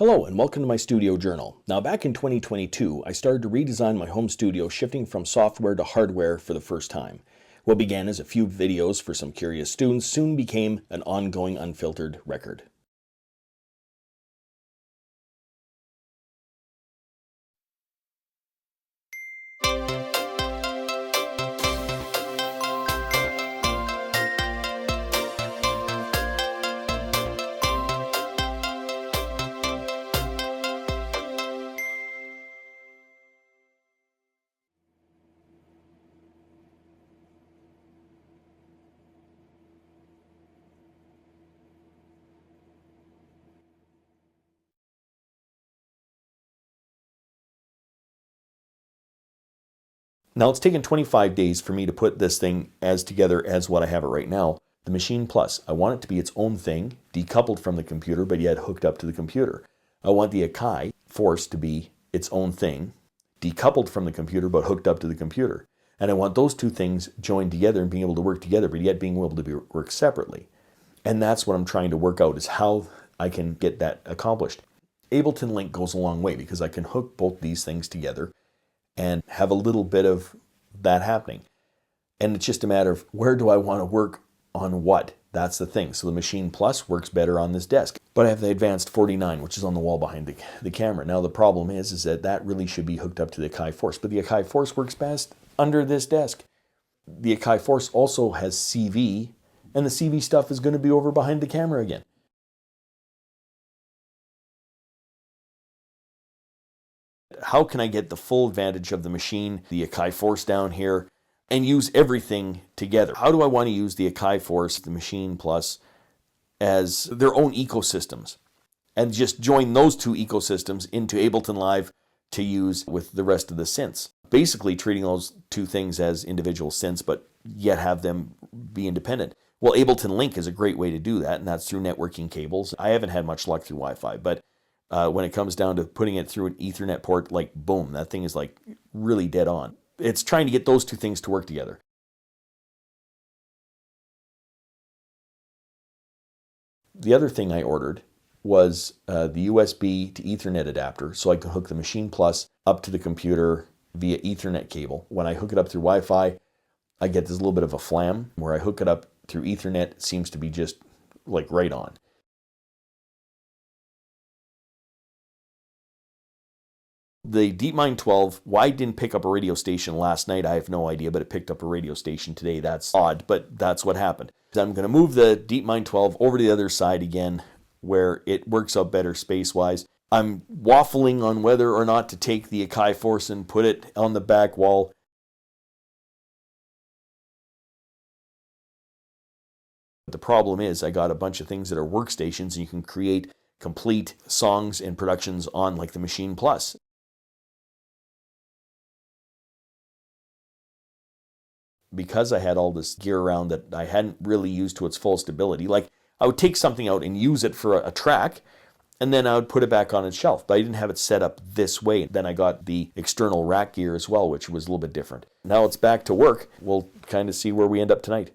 Hello and welcome to my studio journal. Now back in 2022, I started to redesign my home studio, shifting from software to hardware for the first time. What began as a few videos for some curious students soon became an ongoing unfiltered record. Now it's taken 25 days for me to put this thing as together as what I have it right now. The Machine Plus, I want it to be its own thing, decoupled from the computer, but yet hooked up to the computer. I want the Akai Force to be its own thing, decoupled from the computer, but hooked up to the computer. And I want those two things joined together and being able to work together, but yet being able to work separately. And that's what I'm trying to work out, is how I can get that accomplished. Ableton Link goes a long way because I can hook both these things together and have a little bit of that happening. And it's just a matter of where do I want to work on what? That's the thing. So the Machine Plus works better on this desk. But I have the Advanced 49, which is on the wall behind the camera. Now the problem is that that really should be hooked up to the Akai Force. But the Akai Force works best under this desk. The Akai Force also has CV, and the CV stuff is going to be over behind the camera again. How can I get the full advantage of the machine, the Akai Force down here, and use everything together? How do I want to use the Akai Force, the Machine Plus, as their own ecosystems, and just join those two ecosystems into Ableton Live to use with the rest of the synths? Basically treating those two things as individual synths, but yet have them be independent. Well, Ableton Link is a great way to do that, and that's through networking cables. I haven't had much luck through Wi-Fi, but when it comes down to putting it through an Ethernet port, like boom, that thing is like really dead on. It's trying to get those two things to work together. The other thing I ordered was the USB to Ethernet adapter, so I can hook the Machine Plus up to the computer via Ethernet cable. When I hook it up through Wi-Fi, I get this little bit of a flam. Where I hook it up through Ethernet, it seems to be just like right on. The DeepMind 12, why it didn't pick up a radio station last night, I have no idea, but it picked up a radio station today. That's odd, but that's what happened. I'm going to move the DeepMind 12 over to the other side again, where it works out better space-wise. I'm waffling on whether or not to take the Akai Force and put it on the back wall. The problem is I got a bunch of things that are workstations, and you can create complete songs and productions on like the Machine Plus. Because I had all this gear around that I hadn't really used to its fullest ability, like I would take something out and use it for a track, and then I would put it back on its shelf. But I didn't have it set up this way. Then I got the external rack gear as well, which was a little bit different. Now it's back to work. We'll kind of see where we end up tonight.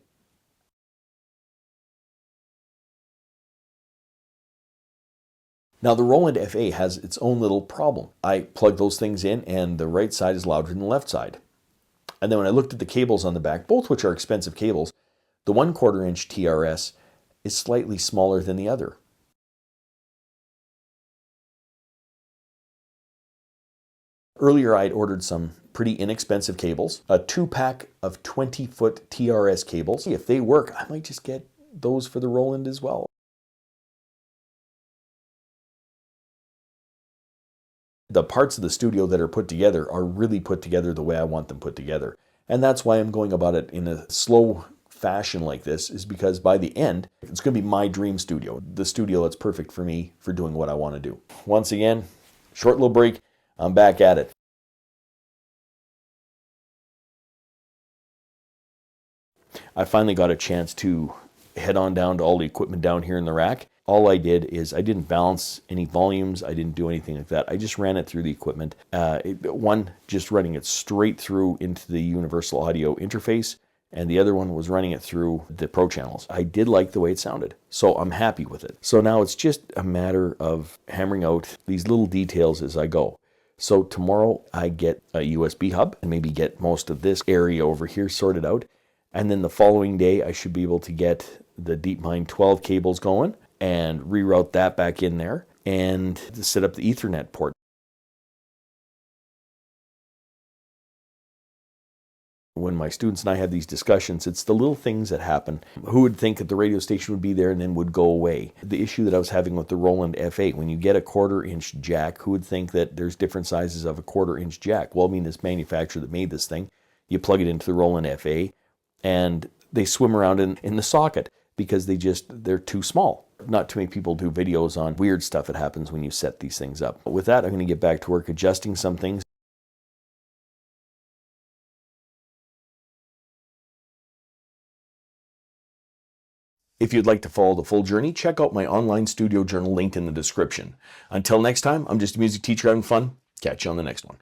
Now the Roland FA has its own little problem. I plug those things in and the right side is louder than the left side. And then when I looked at the cables on the back, both which are expensive cables, the 1/4 inch TRS is slightly smaller than the other. Earlier I'd ordered some pretty inexpensive cables, a 2-pack of 20-foot TRS cables. If they work, I might just get those for the Roland as well. The parts of the studio that are put together are really put together the way I want them put together. And that's why I'm going about it in a slow fashion like this, is because by the end, it's going to be my dream studio. The studio that's perfect for me for doing what I want to do. Once again, short little break. I'm back at it. I finally got a chance to head on down to all the equipment down here in the rack. All I did is I didn't balance any volumes. I didn't do anything like that. I just ran it through the equipment. Just running it straight through into the universal audio interface and the other one was running it through the Pro channels. I did like the way it sounded, so I'm happy with it. So now it's just a matter of hammering out these little details as I go. So tomorrow I get a USB hub and maybe get most of this area over here sorted out. And then the following day I should be able to get the DeepMind 12 cables going and reroute that back in there and set up the Ethernet port. When my students and I had these discussions, it's the little things that happen. Who would think that the radio station would be there and then would go away? The issue that I was having with the Roland F8, when you get a 1/4-inch jack, who would think that there's different sizes of a 1/4-inch jack? Well, I mean, this manufacturer that made this thing, you plug it into the Roland F8 and they swim around in the socket because they're too small. Not too many people do videos on weird stuff that happens when you set these things up. With that, I'm going to get back to work adjusting some things. If you'd like to follow the full journey, check out my online studio journal linked in the description. Until next time, I'm just a music teacher having fun. Catch you on the next one.